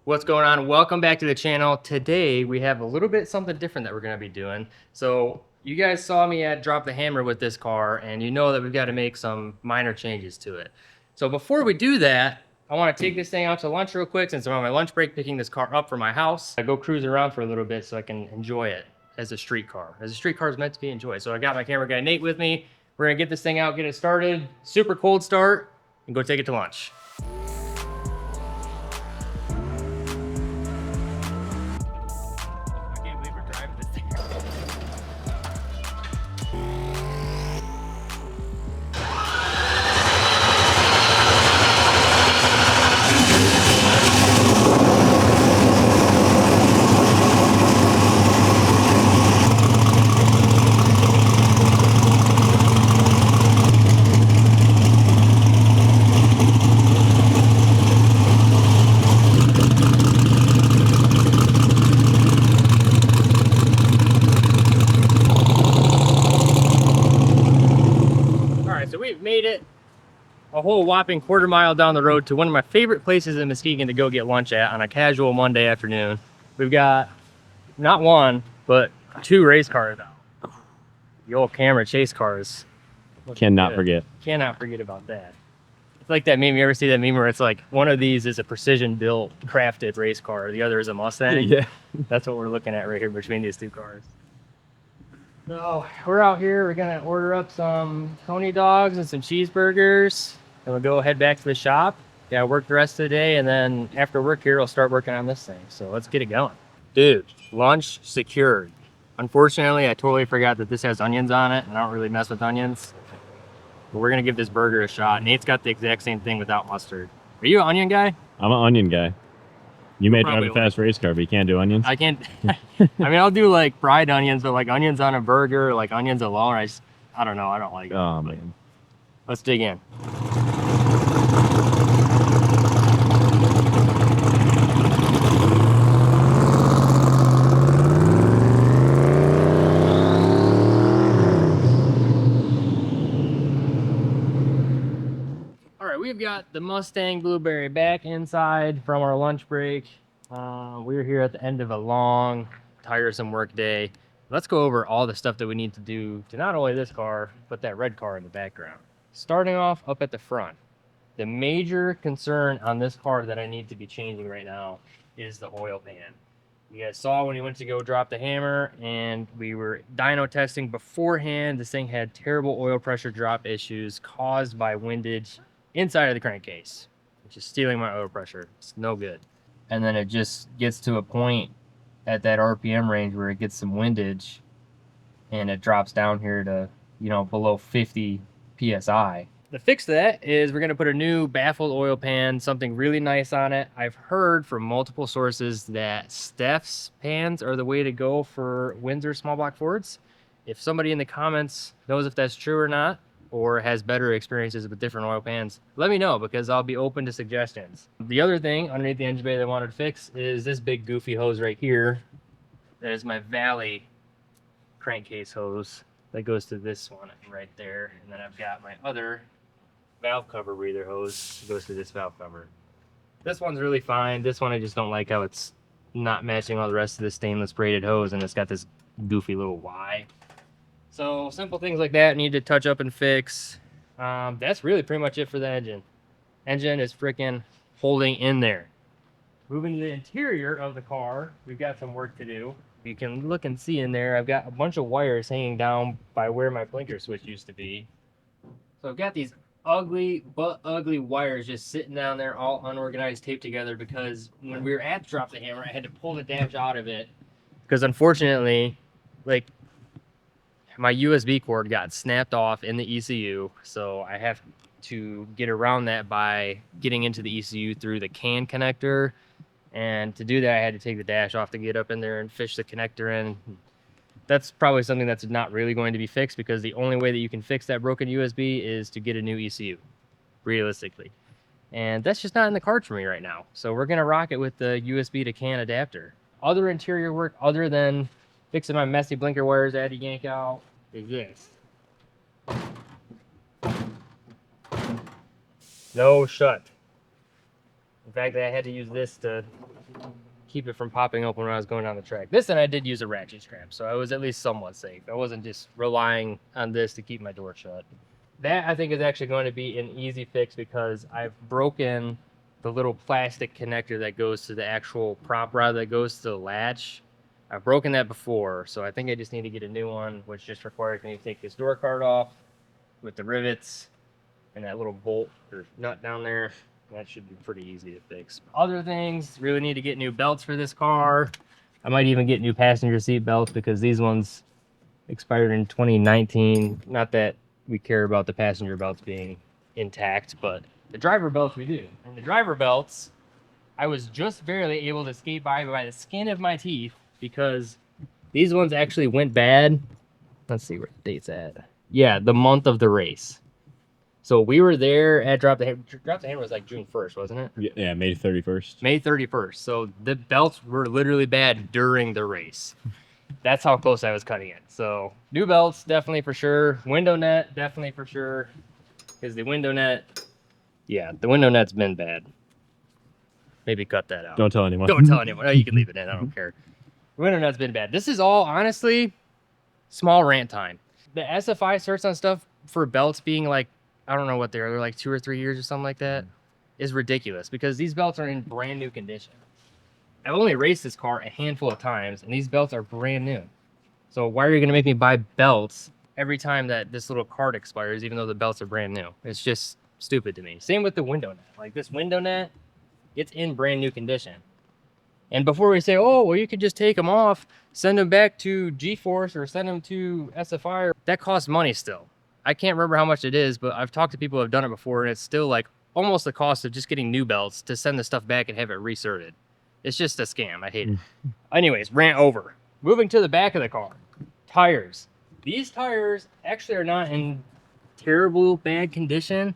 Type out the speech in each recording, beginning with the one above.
What's going on? Welcome back to the channel. Today we have a little bit something different that we're going to be doing. So you guys saw me at Drop the Hammer with this car, and you know that we've got to make some minor changes to it. So before we do that, I want to take this thing out to lunch real quick since I'm on my lunch break picking this car up for my house. I go cruise around for a little bit so I can enjoy it as a street car. As a street car is meant to be enjoyed. So I got my camera guy Nate with me. We're going to get this thing out, get it started, super cold start, and go take it to lunch. So we've made it a whole whopping quarter-mile down the road to one of my favorite places in Muskegon to go get lunch at on a casual Monday afternoon. We've got not one, but two race cars out. The old camera chase cars. Cannot forget. Cannot forget about that. It's like that meme. You ever see that meme where it's like one of these is a precision-built, crafted race car, the other is a Mustang? Yeah. That's what we're looking at right here between these two cars. So we're out here, we're gonna order up some Tony dogs and some cheeseburgers, and we'll go head back to the shop. Yeah, work the rest of the day, and then after work here, we'll start working on this thing. So let's get it going. Dude, lunch secured. Unfortunately, I totally forgot that this has onions on it, and I don't really mess with onions. But we're gonna give this burger a shot. Nate's got the exact same thing without mustard. Are you an onion guy? I'm an onion guy. You may drive a fast race car, but you can't do onions. I can't. I mean, I'll do like fried onions, but like onions on a burger, like onions alone, I don't know. I don't like it. Oh, man. Let's dig in. All right, we've got the Mustang Blueberry back inside from our lunch break. We're here at the end of a long, tiresome work day. Let's go over all the stuff that we need to do to not only this car, but that red car in the background. Starting off up at the front, the major concern on this car that I need to be changing right now is the oil pan. You guys saw when we went to go drop the hammer and we were dyno testing beforehand. This thing had terrible oil pressure drop issues caused by windage inside of the crankcase, which is stealing my oil pressure. It's no good. And then it just gets to a point at that RPM range where it gets some windage and it drops down here to, you know, below 50 PSI. The fix to that is we're going to put a new baffled oil pan, something really nice on it. I've heard from multiple sources that Steph's pans are the way to go for Windsor small block Fords. If somebody in the comments knows if that's true or not, or has better experiences with different oil pans, let me know, because I'll be open to suggestions. The other thing underneath the engine bay that I wanted to fix is this big goofy hose right here. That is my Valley crankcase hose that goes to this one right there. And then I've got my other valve cover breather hose that goes to this valve cover. This one's really fine. This one I just don't like how it's not matching all the rest of the stainless braided hose, and it's got this goofy little Y. So simple things like that need to touch up and fix. That's really pretty much it for the engine. Engine is freaking holding in there. Moving to the interior of the car, we've got some work to do. You can look and see in there, I've got a bunch of wires hanging down by where my blinker switch used to be. So I've got these ugly wires just sitting down there, all unorganized, taped together, because when we were at Drop the Hammer, I had to pull the dash out of it because unfortunately, like, my USB cord got snapped off in the ECU, so I have to get around that by getting into the ECU through the CAN connector. And to do that, I had to take the dash off to get up in there and fish the connector in. That's probably something that's not really going to be fixed, because the only way that you can fix that broken USB is to get a new ECU, realistically. And that's just not in the cards for me right now. So we're gonna rock it with the USB to CAN adapter. Other interior work, other than fixing my messy blinker wires I had to yank out, is this. No shut. In fact that I had to use this to keep it from popping open when I was going down the track. This, and I did use a ratchet strap, so I was at least somewhat safe. I wasn't just relying on this to keep my door shut. That, I think, is actually going to be an easy fix because I've broken the little plastic connector that goes to the actual prop rod that goes to the latch. I've broken that before, so I think I just need to get a new one, which just requires me to take this door card off with the rivets and that little bolt or nut down there. That should be pretty easy to fix. Other things, really need to get new belts for this car. I might even get new passenger seat belts because these ones expired in 2019. Not that we care about the passenger belts being intact, but the driver belts we do. And the driver belts, I was just barely able to skate by the skin of my teeth because these ones actually went bad. Let's see where the date's at. Yeah, the month of the race. So we were there at Drop the Hammer. Drop the Hammer was like June 1st, wasn't it? Yeah, May 31st. May 31st. So the belts were literally bad during the race. That's how close I was cutting it. So new belts, definitely for sure. Window net, definitely for sure. Because the window net, yeah, the window net's been bad. Maybe cut that out. Don't tell anyone. Don't tell anyone. Oh, you can leave it in. I don't care. The window net's been bad. This is all, honestly, small rant time. The SFI certs on stuff for belts being like, I don't know what they're like 2 or 3 years or something like that, is ridiculous because these belts are in brand new condition. I've only raced this car a handful of times and these belts are brand new. So why are you gonna make me buy belts every time that this little card expires, even though the belts are brand new? It's just stupid to me. Same with the window net. Like this window net, it's in brand new condition. And before we say, oh, well, you could just take them off, send them back to G-Force or send them to SFI, that costs money still. I can't remember how much it is, but I've talked to people who have done it before, and it's still like almost the cost of just getting new belts to send the stuff back and have it recerted. It's just a scam. I hate it. Anyways, rant over. Moving to the back of the car. Tires. These tires actually are not in terrible bad condition,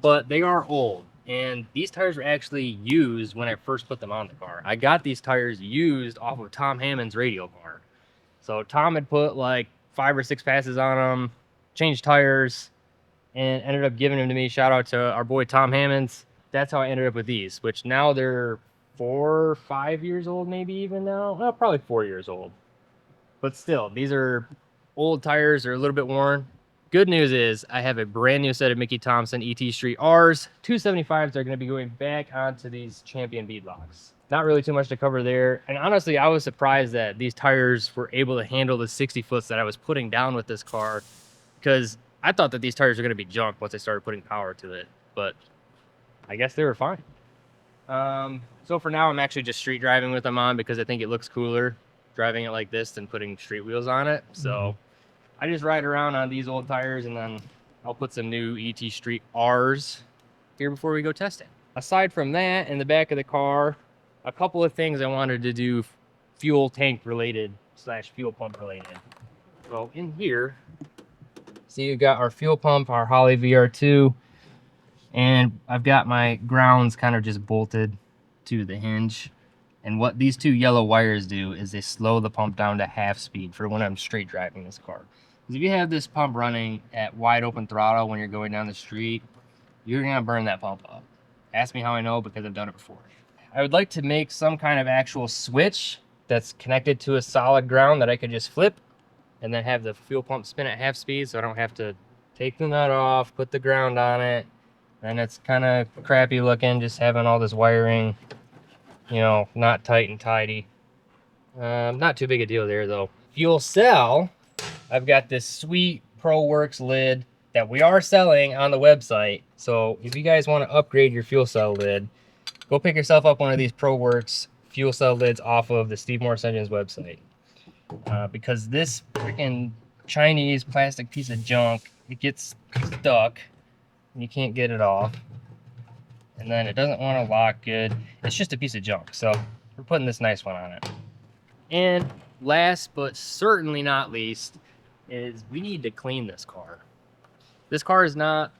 but they are old. And these tires were actually used when I first put them on the car. I got these tires used off of Tom Hammond's radio car. So Tom had put like 5 or 6 passes on them, changed tires, and ended up giving them to me. Shout out to our boy Tom Hammonds. That's how I ended up with these, which now they're 4 or 5 years old, maybe even now. Well, probably 4 years old. But still, these are old tires. They're a little bit worn. Good news is I have a brand new set of Mickey Thompson ET Street R's. 275s are going to be going back onto these Champion beadlocks. Not really too much to cover there. And honestly, I was surprised that these tires were able to handle the 60 foots that I was putting down with this car, because I thought that these tires were going to be junk once I started putting power to it. But I guess they were fine. So for now, I'm actually just street driving with them on because I think it looks cooler driving it like this than putting street wheels on it. So I just ride around on these old tires, and then I'll put some new ET Street R's here before we go testing. Aside from that, in the back of the car, a couple of things I wanted to do fuel tank related / fuel pump related. So in here, see, you got our fuel pump, our Holley VR2, and I've got my grounds kind of just bolted to the hinge. And what these 2 yellow wires do is they slow the pump down to half speed for when I'm straight driving this car. Because if you have this pump running at wide open throttle when you're going down the street, you're gonna burn that pump up. Ask me how I know, because I've done it before. I would like to make some kind of actual switch that's connected to a solid ground that I could just flip and then have the fuel pump spin at half speed, so I don't have to take the nut off, put the ground on it. And it's kind of crappy looking, just having all this wiring, you know, not tight and tidy. Not too big a deal there though. Fuel cell, I've got this sweet ProWorks lid that we are selling on the website. So if you guys want to upgrade your fuel cell lid, go pick yourself up one of these ProWorks fuel cell lids off of the Steve Morris Engines website. Because this freaking Chinese plastic piece of junk, it gets stuck and you can't get it off. And then it doesn't want to lock good. It's just a piece of junk. So we're putting this nice one on it. And last but certainly not least is we need to clean this car. This car is not,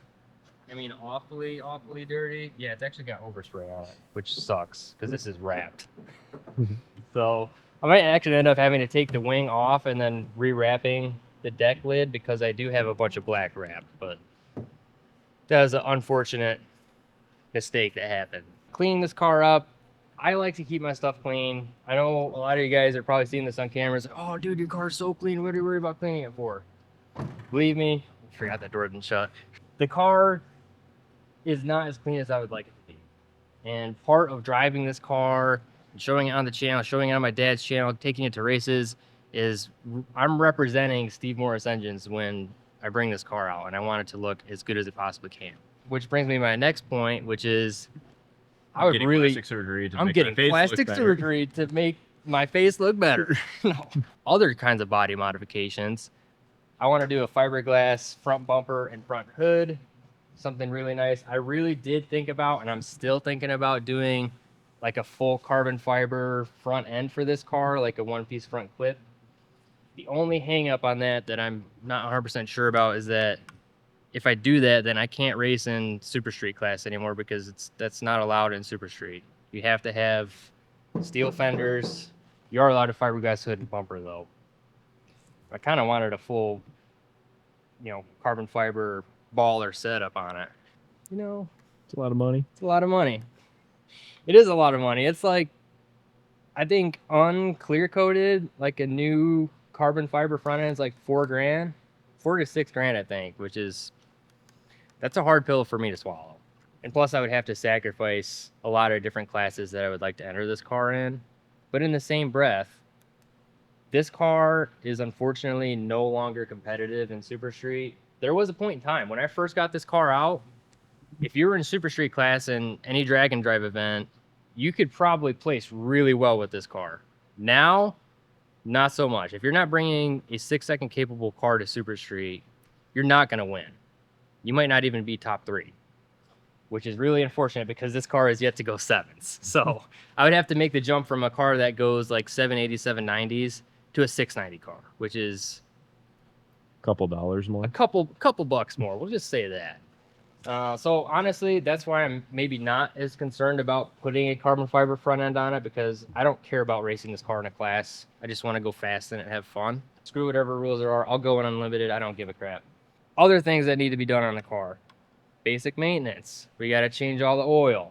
I mean, awfully dirty. Yeah, it's actually got overspray on it, which sucks because this is wrapped. So I might actually end up having to take the wing off and then rewrapping the deck lid because I do have a bunch of black wrap, but that was an unfortunate mistake that happened. cleaning this car up. I like to keep my stuff clean. I know a lot of you guys are probably seeing this on cameras. Oh, dude, your car's so clean. What are you worried about cleaning it for? Believe me, I forgot that door had been shut. The car is not as clean as I would like it to be. And part of driving this car, showing it on the channel, showing it on my dad's channel, taking it to races, is I'm representing Steve Morris Engines when I bring this car out, and I want it to look as good as it possibly can. Which brings me to my next point, which is I'm getting plastic surgery to make my face look better. No. Other kinds of body modifications. I want to do a fiberglass front bumper and front hood. Something really nice. I really did think about, and I'm still thinking about doing like a full carbon fiber front end for this car, like a one-piece front clip. The only hang up on that I'm not 100% sure about is that if I do that, then I can't race in Super Street class anymore because that's not allowed in Super Street. You have to have steel fenders. You are allowed to fiberglass hood and bumper though. I kind of wanted a full, carbon fiber ball or setup on it. It's a lot of money. It's a lot of money. It is a lot of money. It's like, I think unclear coated, like a new carbon fiber front end is like $4,000, $4 to $6,000, I think, that's a hard pill for me to swallow. And plus I would have to sacrifice a lot of different classes that I would like to enter this car in. But in the same breath, this car is unfortunately no longer competitive in Super Street. There was a point in time when I first got this car out, if you were in Super Street class in any drag and drive event, you could probably place really well with this car. Now, not so much. If you're not bringing a 6-second capable car to Super Street, you're not going to win. You might not even be top 3, which is really unfortunate because this car is yet to go 7s. So I would have to make the jump from a car that goes like 780s, 790s to a 690 car, which is A couple dollars more. a couple bucks more. We'll just say that. So honestly, that's why I'm maybe not as concerned about putting a carbon fiber front end on it, because I don't care about racing this car in a class. I just want to go fast in it and have fun. Screw whatever rules there are. I'll go in unlimited. I don't give a crap. Other things that need to be done on the car. Basic maintenance. We got to change all the oil.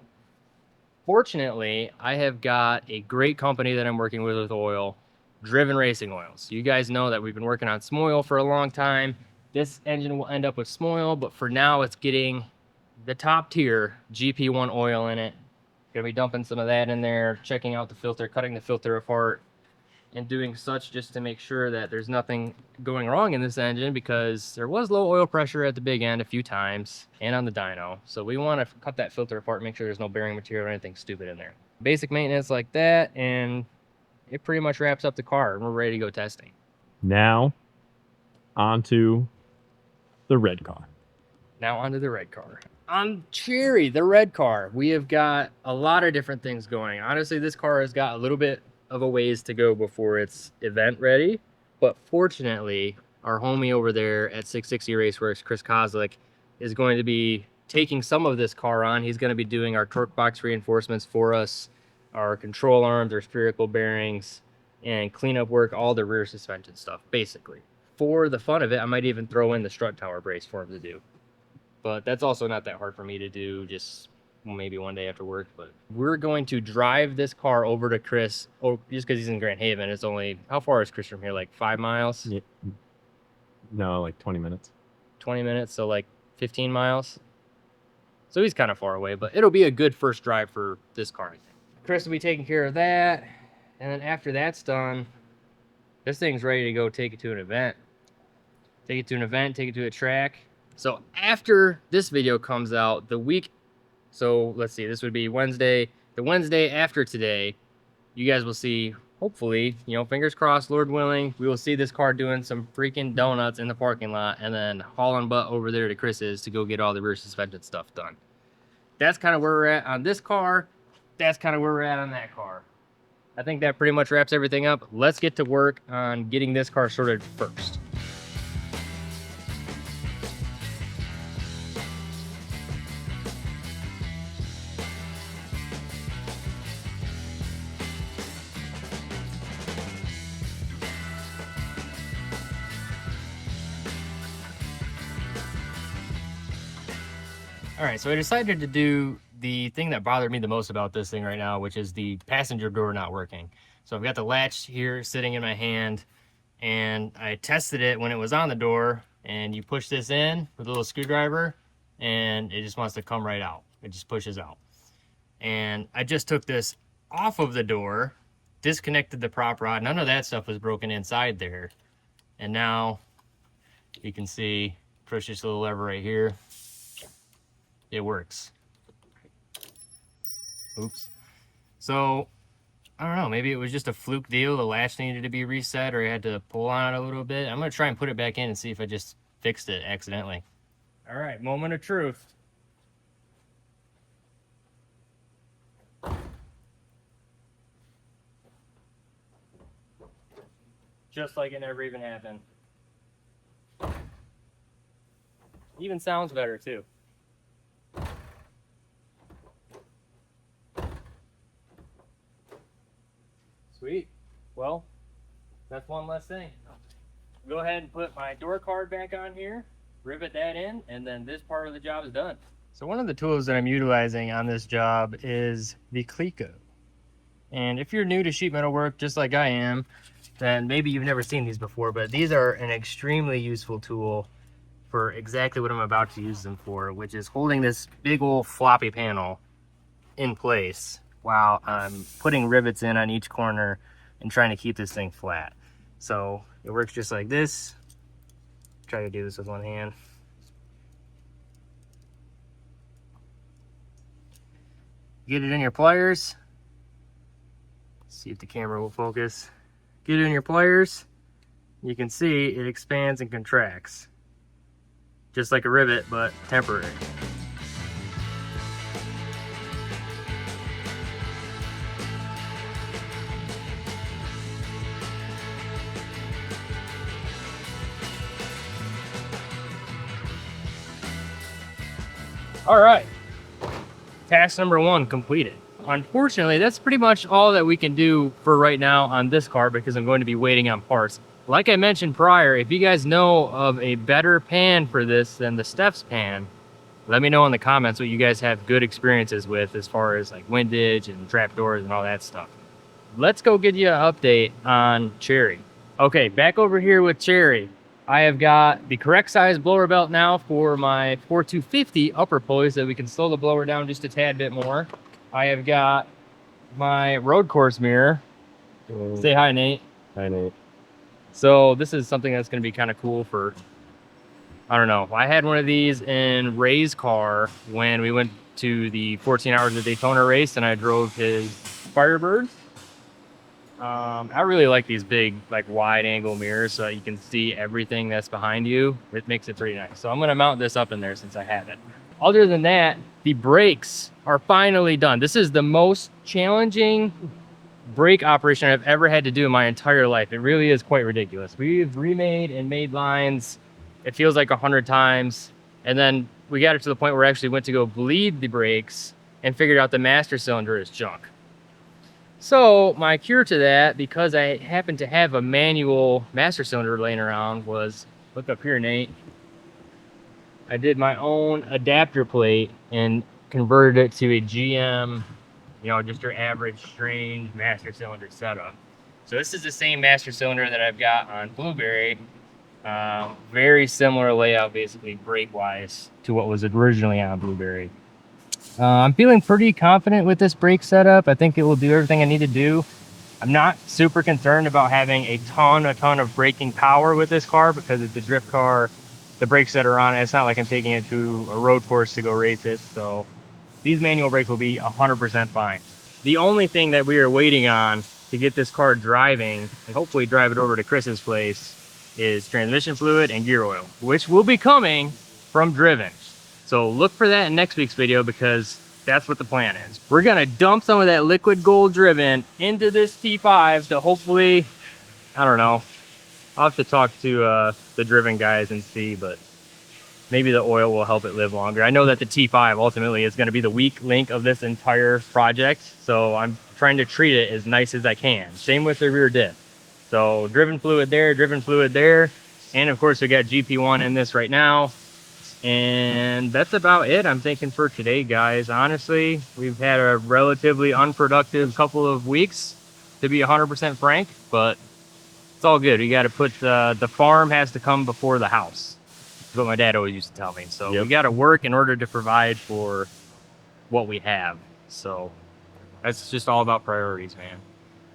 Fortunately, I have got a great company that I'm working with oil, Driven Racing Oils. You guys know that we've been working on Smoil for a long time. This engine will end up with Smoil, but for now it's getting the top tier GP1 oil in it. Gonna be dumping some of that in there, checking out the filter, cutting the filter apart, and doing such just to make sure that there's nothing going wrong in this engine, because there was low oil pressure at the big end a few times and on the dyno. So we want to cut that filter apart, make sure there's no bearing material or anything stupid in there. Basic maintenance like that, and it pretty much wraps up the car, and we're ready to go testing. Now, onto the red car. Now onto the red car. On Cherry, the red car, we have got a lot of different things going. Honestly, this car has got a little bit of a ways to go before it's event ready, but fortunately, our homie over there at 660 Raceworks, Chris Kozlik, is going to be taking some of this car on. He's going to be doing our torque box reinforcements for us, our control arms, our spherical bearings, and cleanup work, all the rear suspension stuff, basically. For the fun of it, I might even throw in the strut tower brace for him to do. But that's also not that hard for me to do, just maybe one day after work. But we're going to drive this car over to Chris, just because he's in Grand Haven. It's only, how far is Chris from here? Like 5 miles? Yeah. No, like 20 minutes. 20 minutes, so like 15 miles. So he's kind of far away, but it'll be a good first drive for this car, I think. Chris will be taking care of that. And then after that's done, this thing's ready to go take it to an event. Take it to an event, take it to a track. So after this video comes out, so let's see, this would be Wednesday. The Wednesday after today, you guys will see, hopefully, fingers crossed, Lord willing, we will see this car doing some freaking donuts in the parking lot and then hauling butt over there to Chris's to go get all the rear suspension stuff done. That's kind of where we're at on this car. That's kind of where we're at on that car. I think that pretty much wraps everything up. Let's get to work on getting this car sorted first. All right, so I decided to do the thing that bothered me the most about this thing right now, which is the passenger door not working. So I've got the latch here sitting in my hand, and I tested it when it was on the door, and you push this in with a little screwdriver and it just wants to come right out. It just pushes out. And I just took this off of the door, disconnected the prop rod. None of that stuff was broken inside there. And now you can see, push this little lever right here. It works. Oops. So I don't know, maybe it was just a fluke deal. The latch needed to be reset, or I had to pull on it a little bit. I'm gonna try and put it back in and see if I just fixed it accidentally. All right, moment of truth. Just like it never even happened. Even sounds better too. Sweet. Well, that's one less thing. Go ahead and put my door card back on here, rivet that in, and then this part of the job is done. So one of the tools that I'm utilizing on this job is the Cleco. And if you're new to sheet metal work, just like I am, then maybe you've never seen these before, but these are an extremely useful tool for exactly what I'm about to use them for, which is holding this big old floppy panel in place while I'm putting rivets in on each corner and trying to keep this thing flat. So it works just like this. Try to do this with one hand. Get it in your pliers. See if the camera will focus. Get it in your pliers. You can see it expands and contracts. Just like a rivet, but temporary. All right, task number one completed. Unfortunately, that's pretty much all that we can do for right now on this car because I'm going to be waiting on parts. Like I mentioned prior, if you guys know of a better pan for this than the Steph's pan, let me know in the comments what you guys have good experiences with as far as like windage and trapdoors and all that stuff. Let's go get you an update on Cherry. Okay, back over here with Cherry. I have got the correct size blower belt now for my 4250 upper pulley so that we can slow the blower down just a tad bit more. I have got my road course mirror. Say hi, Nate. Hi, Nate. So this is something that's going to be kind of cool for, I don't know. I had one of these in Ray's car when we went to the 14 Hours of Daytona race and I drove his Firebird. I really like these big, like wide angle mirrors so that you can see everything that's behind you. It makes it pretty nice. So I'm going to mount this up in there since I have it. Other than that, the brakes are finally done. This is the most challenging brake operation I've ever had to do in my entire life. It really is quite ridiculous. We've remade and made lines, it feels like 100 times. And then we got it to the point where I actually went to go bleed the brakes and figured out the master cylinder is junk. So my cure to that, because I happen to have a manual master cylinder laying around, was, look up here, Nate. I did my own adapter plate and converted it to a GM, you know, just your average strange master cylinder setup. So this is the same master cylinder that I've got on Blueberry. Very similar layout, basically brake-wise, to what was originally on Blueberry. I'm feeling pretty confident with this brake setup. I think it will do everything I need to do. I'm not super concerned about having a ton of braking power with this car because it's a drift car. The brakes that are on it, it's not like I'm taking it to a road course to go race it. So these manual brakes will be 100% fine. The only thing that we are waiting on to get this car driving and hopefully drive it over to Chris's place is transmission fluid and gear oil, which will be coming from Driven. So look for that in next week's video because that's what the plan is. We're gonna dump some of that liquid gold Driven into this T5 to hopefully, I don't know, I'll have to talk to the Driven guys and see, but maybe the oil will help it live longer. I know that the T5 ultimately is gonna be the weak link of this entire project, so I'm trying to treat it as nice as I can. Same with the rear diff. So Driven fluid there, and of course we got GP1 in this right now. And that's about it, I'm thinking, for today, guys. Honestly, we've had a relatively unproductive couple of weeks, to be 100% frank, but it's all good. We got to put the farm has to come before the house. That's what my dad always used to tell me. So we got to work in order to provide for what we have. So that's just all about priorities, man.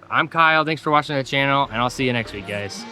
I'm Kyle. Thanks for watching the channel, and I'll see you next week, guys.